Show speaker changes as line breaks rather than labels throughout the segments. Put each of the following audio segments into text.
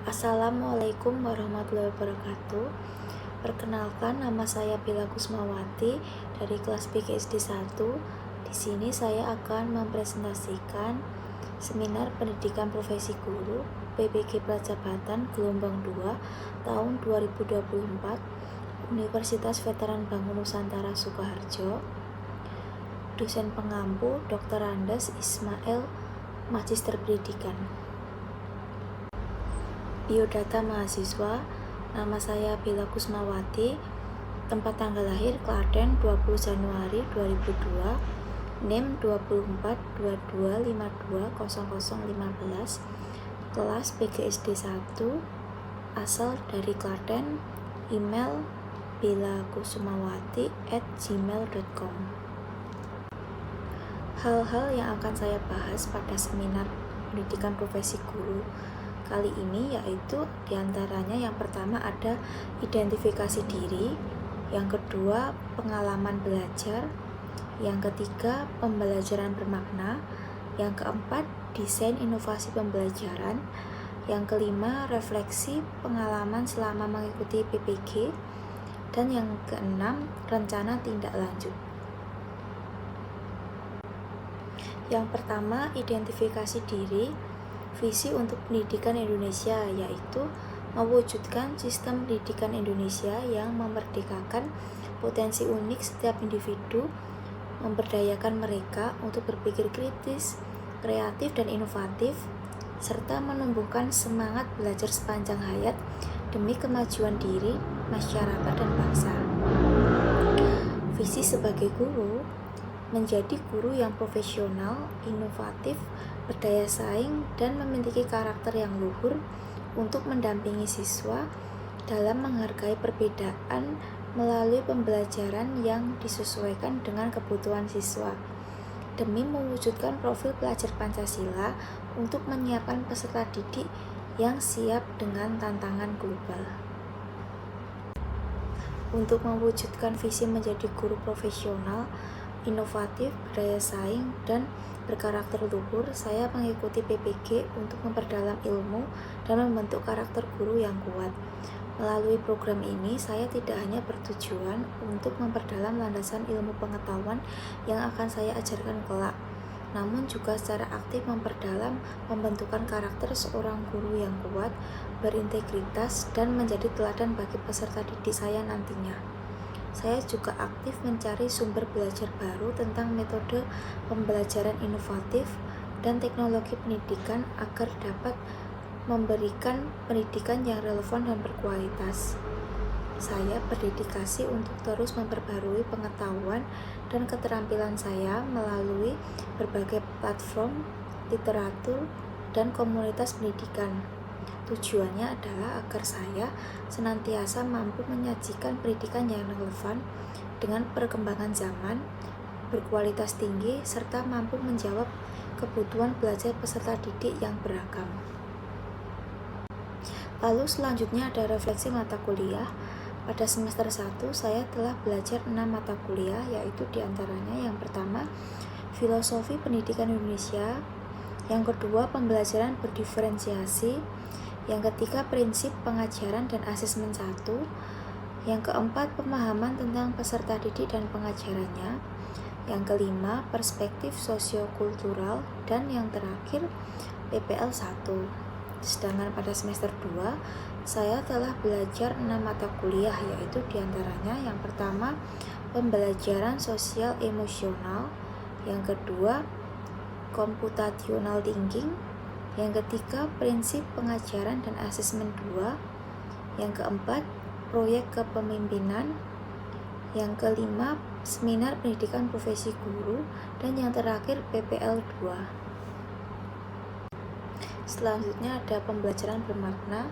Assalamualaikum warahmatullahi wabarakatuh. Perkenalkan, nama saya Bella Kusmawati dari kelas PGSD 1. Di sini saya akan mempresentasikan seminar pendidikan profesi guru PPG Prajabatan gelombang 2 tahun 2024 Universitas Veteran Bangun Nusantara Sukoharjo. Dosen pengampu Dr. Andes Ismail, Magister Pendidikan. Biodata mahasiswa, nama saya Bella Kusmawati, tempat tanggal lahir Klaten 20 Januari 2002, NIM 2422520015, kelas PGSD 1, asal dari Klaten, email bellakusmawati@gmail.com. Hal-hal yang akan saya bahas pada seminar pendidikan profesi guru kali ini yaitu diantaranya yang pertama ada identifikasi diri, yang kedua pengalaman belajar, yang ketiga pembelajaran bermakna, yang keempat desain inovasi pembelajaran, yang kelima refleksi pengalaman selama mengikuti PPG, dan yang keenam rencana tindak lanjut. Yang pertama, identifikasi diri. Visi untuk pendidikan Indonesia yaitu mewujudkan sistem pendidikan Indonesia yang memerdekakan potensi unik setiap individu, memberdayakan mereka untuk berpikir kritis, kreatif dan inovatif, serta menumbuhkan semangat belajar sepanjang hayat demi kemajuan diri, masyarakat dan bangsa. Visi sebagai guru, menjadi guru yang profesional, inovatif, berdaya saing, dan memiliki karakter yang luhur untuk mendampingi siswa dalam menghargai perbedaan melalui pembelajaran yang disesuaikan dengan kebutuhan siswa, demi mewujudkan profil pelajar Pancasila untuk menyiapkan peserta didik yang siap dengan tantangan global. Untuk mewujudkan visi menjadi guru profesional, inovatif, berdaya saing, dan berkarakter luhur, saya mengikuti PPG untuk memperdalam ilmu dan membentuk karakter guru yang kuat. Melalui program ini, saya tidak hanya bertujuan untuk memperdalam landasan ilmu pengetahuan yang akan saya ajarkan kelak, namun juga secara aktif memperdalam pembentukan karakter seorang guru yang kuat, berintegritas, dan menjadi teladan bagi peserta didik saya nantinya. Saya juga aktif mencari sumber belajar baru tentang metode pembelajaran inovatif dan teknologi pendidikan agar dapat memberikan pendidikan yang relevan dan berkualitas. Saya berdedikasi untuk terus memperbarui pengetahuan dan keterampilan saya melalui berbagai platform, literatur, dan komunitas pendidikan. Tujuannya adalah agar saya senantiasa mampu menyajikan pendidikan yang relevan dengan perkembangan zaman, berkualitas tinggi, serta mampu menjawab kebutuhan belajar peserta didik yang beragam. Lalu selanjutnya ada refleksi mata kuliah. Pada semester 1 saya telah belajar 6 mata kuliah, yaitu diantaranya yang pertama Filosofi Pendidikan Indonesia, yang kedua pembelajaran berdiferensiasi, yang ketiga prinsip pengajaran dan asesmen 1, yang keempat pemahaman tentang peserta didik dan pengajarannya, yang kelima perspektif sosiokultural, dan yang terakhir PPL 1. Sedangkan pada semester 2 saya telah belajar 6 mata kuliah, yaitu diantaranya yang pertama pembelajaran sosial emosional, yang kedua computational thinking, yang ketiga prinsip pengajaran dan asesmen 2, yang keempat proyek kepemimpinan, yang kelima seminar pendidikan profesi guru, dan yang terakhir PPL 2. Selanjutnya ada pembelajaran bermakna.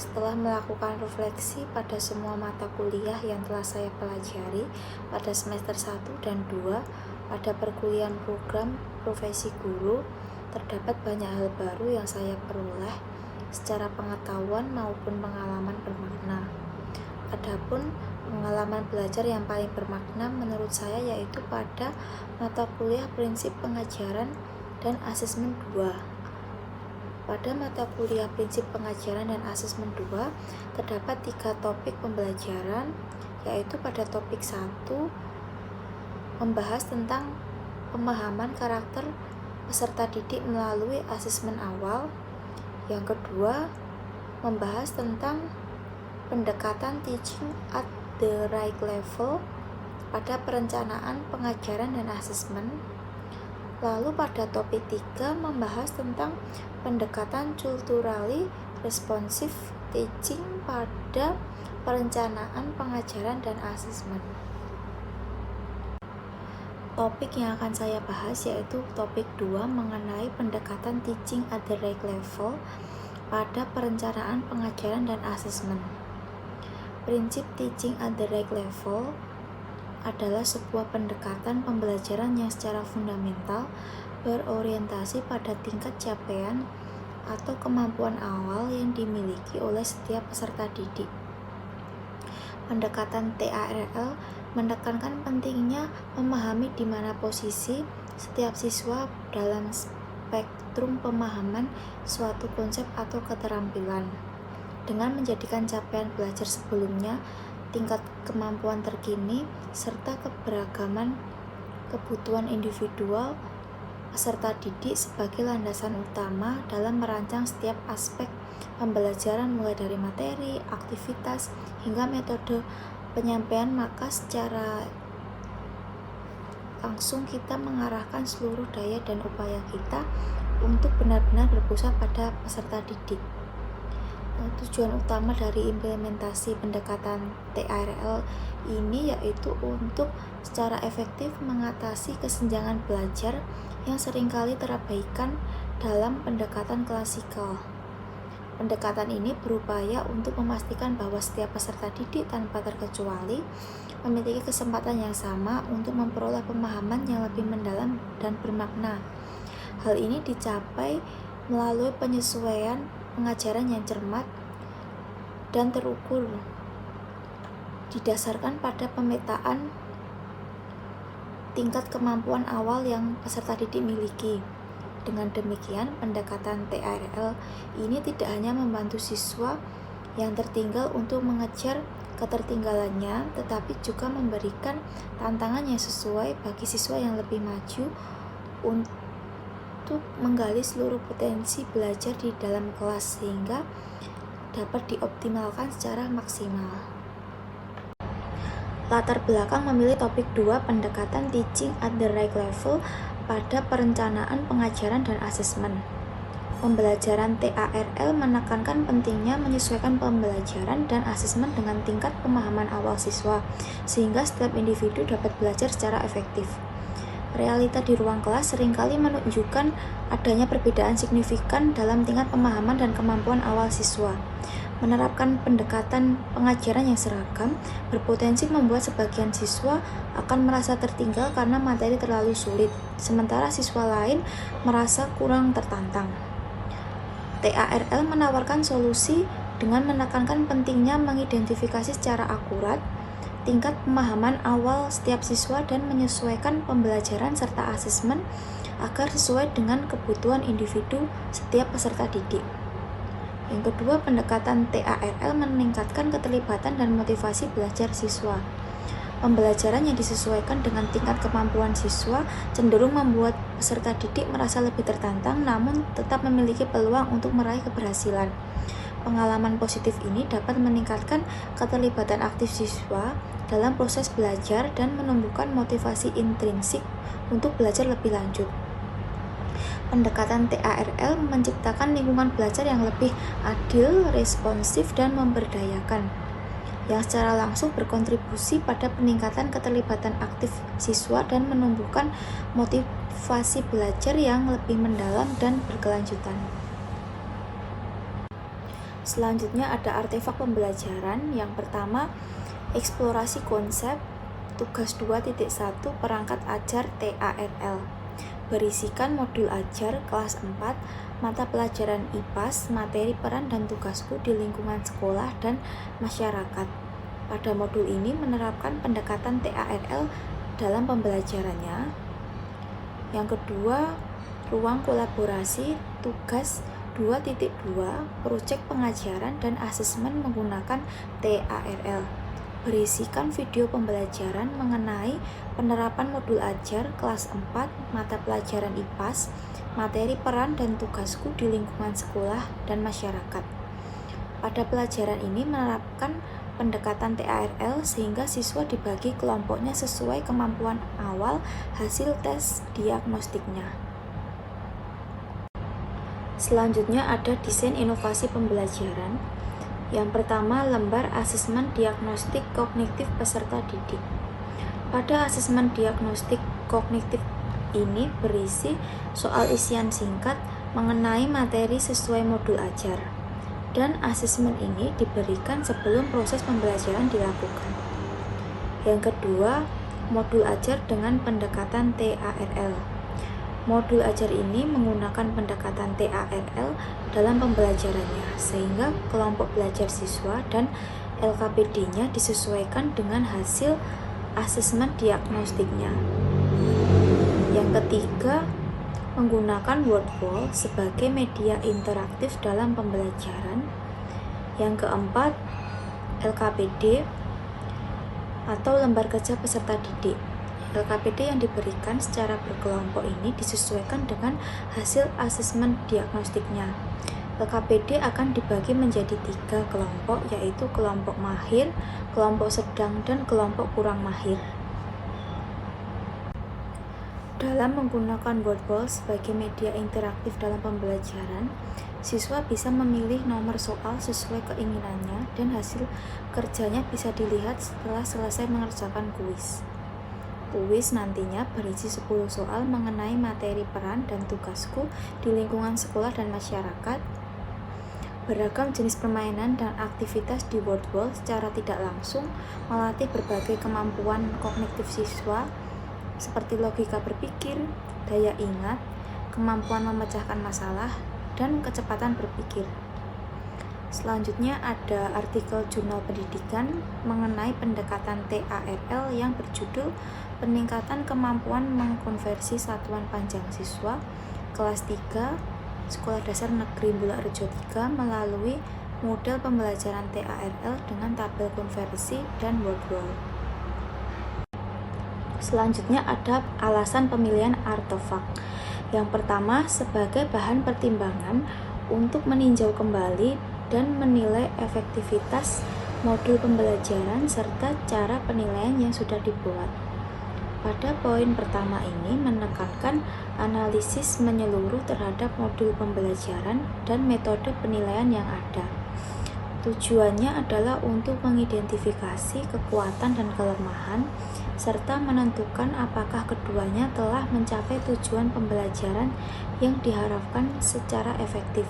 Setelah melakukan refleksi pada semua mata kuliah yang telah saya pelajari pada semester 1 dan 2 pada perkuliahan program profesi guru, terdapat banyak hal baru yang saya peroleh secara pengetahuan maupun pengalaman bermakna. Adapun pengalaman belajar yang paling bermakna menurut saya yaitu pada mata kuliah prinsip pengajaran dan asesmen 2. Pada mata kuliah Prinsip Pengajaran dan Asesmen 2, terdapat 3 topik pembelajaran, yaitu pada topik 1, membahas tentang pemahaman karakter peserta didik melalui asesmen awal. Yang kedua, membahas tentang pendekatan teaching at the right level pada perencanaan pengajaran dan asesmen. Lalu pada topik 3 membahas tentang pendekatan culturally responsive teaching pada perencanaan pengajaran dan asesmen. Topik yang akan saya bahas yaitu topik 2 mengenai pendekatan teaching at the right level pada perencanaan pengajaran dan asesmen. Prinsip teaching at the right level adalah sebuah pendekatan pembelajaran yang secara fundamental berorientasi pada tingkat capaian atau kemampuan awal yang dimiliki oleh setiap peserta didik. Pendekatan TARL menekankan pentingnya memahami di mana posisi setiap siswa dalam spektrum pemahaman suatu konsep atau keterampilan, dengan menjadikan capaian belajar sebelumnya, tingkat kemampuan terkini, serta keberagaman kebutuhan individual peserta didik sebagai landasan utama dalam merancang setiap aspek pembelajaran mulai dari materi, aktivitas, hingga metode penyampaian. Maka secara langsung kita mengarahkan seluruh daya dan upaya kita untuk benar-benar berpusat pada peserta didik. Tujuan utama dari implementasi pendekatan TARL ini yaitu untuk secara efektif mengatasi kesenjangan belajar yang seringkali terabaikan dalam pendekatan klasikal. Pendekatan ini berupaya untuk memastikan bahwa setiap peserta didik tanpa terkecuali memiliki kesempatan yang sama untuk memperoleh pemahaman yang lebih mendalam dan bermakna. Hal ini dicapai melalui penyesuaian pengajaran yang cermat dan terukur, didasarkan pada pemetaan tingkat kemampuan awal yang peserta didik miliki. Dengan demikian, pendekatan TARL ini tidak hanya membantu siswa yang tertinggal untuk mengejar ketertinggalannya, tetapi juga memberikan tantangan yang sesuai bagi siswa yang lebih maju untuk menggali seluruh potensi belajar di dalam kelas sehingga dapat dioptimalkan secara maksimal. Latar belakang memilih topik 2 pendekatan teaching at the right level pada perencanaan pengajaran dan asesmen. Pembelajaran TARL menekankan pentingnya menyesuaikan pembelajaran dan asesmen dengan tingkat pemahaman awal siswa, sehingga setiap individu dapat belajar secara efektif. Realita di ruang kelas seringkali menunjukkan adanya perbedaan signifikan dalam tingkat pemahaman dan kemampuan awal siswa. Menerapkan pendekatan pengajaran yang seragam berpotensi membuat sebagian siswa akan merasa tertinggal karena materi terlalu sulit, sementara siswa lain merasa kurang tertantang. TARL menawarkan solusi dengan menekankan pentingnya mengidentifikasi secara akurat tingkat pemahaman awal setiap siswa dan menyesuaikan pembelajaran serta asesmen agar sesuai dengan kebutuhan individu setiap peserta didik. Yang kedua, pendekatan TARL meningkatkan keterlibatan dan motivasi belajar siswa. Pembelajaran yang disesuaikan dengan tingkat kemampuan siswa cenderung membuat peserta didik merasa lebih tertantang namun tetap memiliki peluang untuk meraih keberhasilan. Pengalaman positif ini dapat meningkatkan keterlibatan aktif siswa dalam proses belajar dan menumbuhkan motivasi intrinsik untuk belajar lebih lanjut. Pendekatan TARL menciptakan lingkungan belajar yang lebih adil, responsif, dan memberdayakan, yang secara langsung berkontribusi pada peningkatan keterlibatan aktif siswa dan menumbuhkan motivasi belajar yang lebih mendalam dan berkelanjutan. Selanjutnya ada artefak pembelajaran. Yang pertama, eksplorasi konsep, tugas 2.1 perangkat ajar TARL. Berisikan modul ajar kelas 4, mata pelajaran IPAS, materi peran dan tugasku di lingkungan sekolah dan masyarakat. Pada modul ini menerapkan pendekatan TARL dalam pembelajarannya. Yang kedua, ruang kolaborasi, tugas 2.2 Proyek pengajaran dan asesmen menggunakan TARL. Berisikan video pembelajaran mengenai penerapan modul ajar kelas 4 mata pelajaran IPAS, materi peran dan tugasku di lingkungan sekolah dan masyarakat. Pada pelajaran ini menerapkan pendekatan TARL sehingga siswa dibagi kelompoknya sesuai kemampuan awal hasil tes diagnostiknya. Selanjutnya ada desain inovasi pembelajaran. Yang pertama, lembar asesmen diagnostik kognitif peserta didik. Pada asesmen diagnostik kognitif ini berisi soal isian singkat mengenai materi sesuai modul ajar. Dan asesmen ini diberikan sebelum proses pembelajaran dilakukan. Yang kedua, modul ajar dengan pendekatan TARL. Modul ajar ini menggunakan pendekatan TARL dalam pembelajarannya, sehingga kelompok belajar siswa dan LKPD-nya disesuaikan dengan hasil asesmen diagnostiknya. Yang ketiga, menggunakan word wall sebagai media interaktif dalam pembelajaran. Yang keempat, LKPD atau lembar kerja peserta didik. LKPD yang diberikan secara berkelompok ini disesuaikan dengan hasil asesmen diagnostiknya. LKPD akan dibagi menjadi 3 kelompok, yaitu kelompok mahir, kelompok sedang, dan kelompok kurang mahir. Dalam menggunakan word wall sebagai media interaktif dalam pembelajaran, siswa bisa memilih nomor soal sesuai keinginannya dan hasil kerjanya bisa dilihat setelah selesai mengerjakan kuis. Kuis nantinya berisi 10 soal mengenai materi peran dan tugasku di lingkungan sekolah dan masyarakat. Beragam jenis permainan dan aktivitas di word wall secara tidak langsung melatih berbagai kemampuan kognitif siswa seperti logika berpikir, daya ingat, kemampuan memecahkan masalah, dan kecepatan berpikir. Selanjutnya ada artikel Jurnal Pendidikan mengenai pendekatan TARL yang berjudul Peningkatan Kemampuan Mengkonversi Satuan Panjang Siswa kelas 3 Sekolah Dasar Negeri Bulakrejo 3 melalui model pembelajaran TARL dengan tabel konversi dan word wall. Selanjutnya ada alasan pemilihan artefak. Yang pertama, sebagai bahan pertimbangan untuk meninjau kembali dan menilai efektivitas modul pembelajaran serta cara penilaian yang sudah dibuat. Pada poin pertama ini menekankan analisis menyeluruh terhadap modul pembelajaran dan metode penilaian yang ada. Tujuannya adalah untuk mengidentifikasi kekuatan dan kelemahan serta menentukan apakah keduanya telah mencapai tujuan pembelajaran yang diharapkan secara efektif.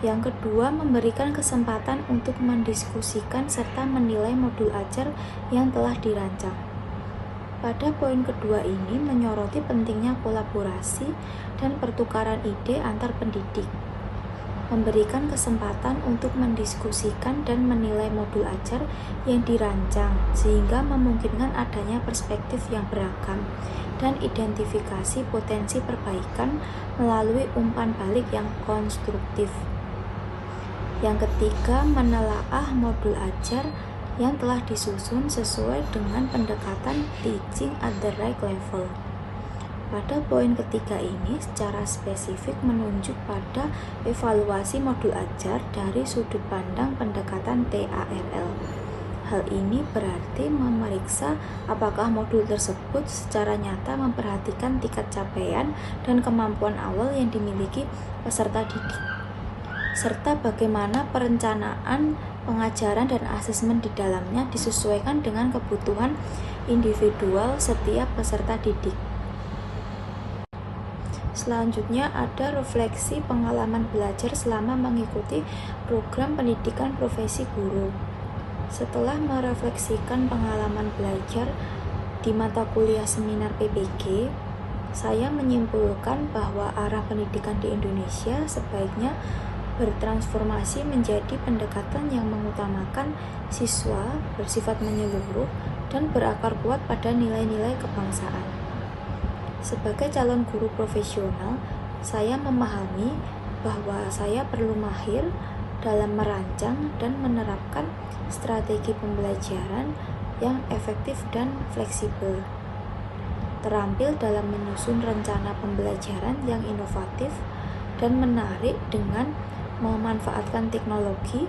Yang kedua, memberikan kesempatan untuk mendiskusikan serta menilai modul ajar yang telah dirancang. Pada poin kedua ini menyoroti pentingnya kolaborasi dan pertukaran ide antar pendidik. Memberikan kesempatan untuk mendiskusikan dan menilai modul ajar yang dirancang sehingga memungkinkan adanya perspektif yang beragam dan identifikasi potensi perbaikan melalui umpan balik yang konstruktif. Yang ketiga, menelaah modul ajar yang telah disusun sesuai dengan pendekatan teaching at the right level. Pada poin ketiga ini secara spesifik menunjuk pada evaluasi modul ajar dari sudut pandang pendekatan TARL. Hal ini berarti memeriksa apakah modul tersebut secara nyata memperhatikan tingkat capaian dan kemampuan awal yang dimiliki peserta didik, serta bagaimana perencanaan pengajaran dan asesmen di dalamnya disesuaikan dengan kebutuhan individual setiap peserta didik. Selanjutnya ada refleksi pengalaman belajar selama mengikuti program pendidikan profesi guru. Setelah merefleksikan pengalaman belajar di mata kuliah seminar PPG, saya menyimpulkan bahwa arah pendidikan di Indonesia sebaiknya bertransformasi menjadi pendekatan yang mengutamakan siswa, bersifat menyeluruh, dan berakar kuat pada nilai-nilai kebangsaan. Sebagai calon guru profesional, saya memahami bahwa saya perlu mahir dalam merancang dan menerapkan strategi pembelajaran yang efektif dan fleksibel, terampil dalam menyusun rencana pembelajaran yang inovatif dan menarik dengan memanfaatkan teknologi,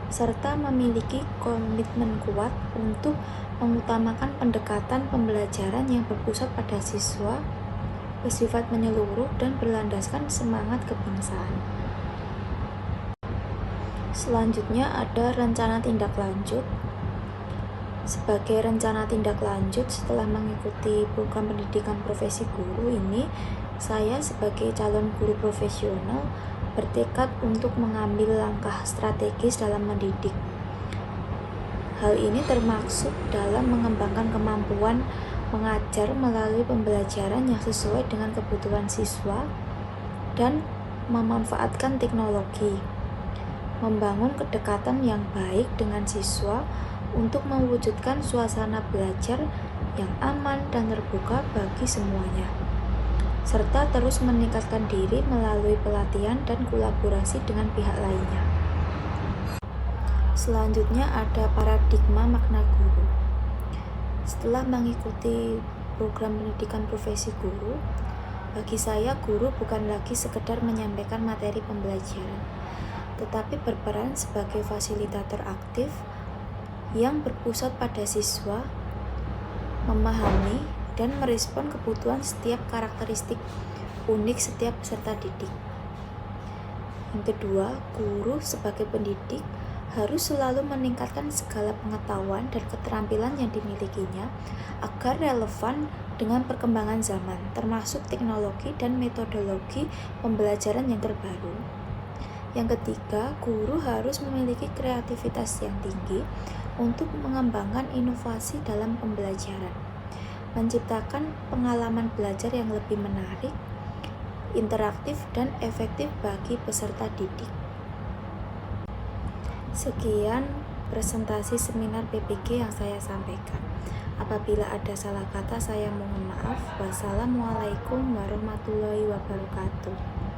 serta memiliki komitmen kuat untuk mengutamakan pendekatan pembelajaran yang berpusat pada siswa, bersifat menyeluruh, dan berlandaskan semangat kebangsaan. Selanjutnya ada rencana tindak lanjut. Sebagai rencana tindak lanjut setelah mengikuti program pendidikan profesi guru ini, saya sebagai calon guru profesional bertekad untuk mengambil langkah strategis dalam mendidik. Hal ini termaksud dalam mengembangkan kemampuan mengajar melalui pembelajaran yang sesuai dengan kebutuhan siswa dan memanfaatkan teknologi, membangun kedekatan yang baik dengan siswa untuk mewujudkan suasana belajar yang aman dan terbuka bagi semuanya, serta terus meningkatkan diri melalui pelatihan dan kolaborasi dengan pihak lainnya. Selanjutnya ada paradigma makna guru. Setelah mengikuti program pendidikan profesi guru, bagi saya guru bukan lagi sekedar menyampaikan materi pembelajaran, tetapi berperan sebagai fasilitator aktif yang berpusat pada siswa, memahami dan merespon kebutuhan setiap karakteristik unik setiap peserta didik. Yang kedua, guru sebagai pendidik harus selalu meningkatkan segala pengetahuan dan keterampilan yang dimilikinya agar relevan dengan perkembangan zaman, termasuk teknologi dan metodologi pembelajaran yang terbaru. Yang ketiga, guru harus memiliki kreativitas yang tinggi untuk mengembangkan inovasi dalam pembelajaran, menciptakan pengalaman belajar yang lebih menarik, interaktif, dan efektif bagi peserta didik. Sekian presentasi seminar PPG yang saya sampaikan. Apabila ada salah kata, saya mohon maaf. Wassalamualaikum warahmatullahi wabarakatuh.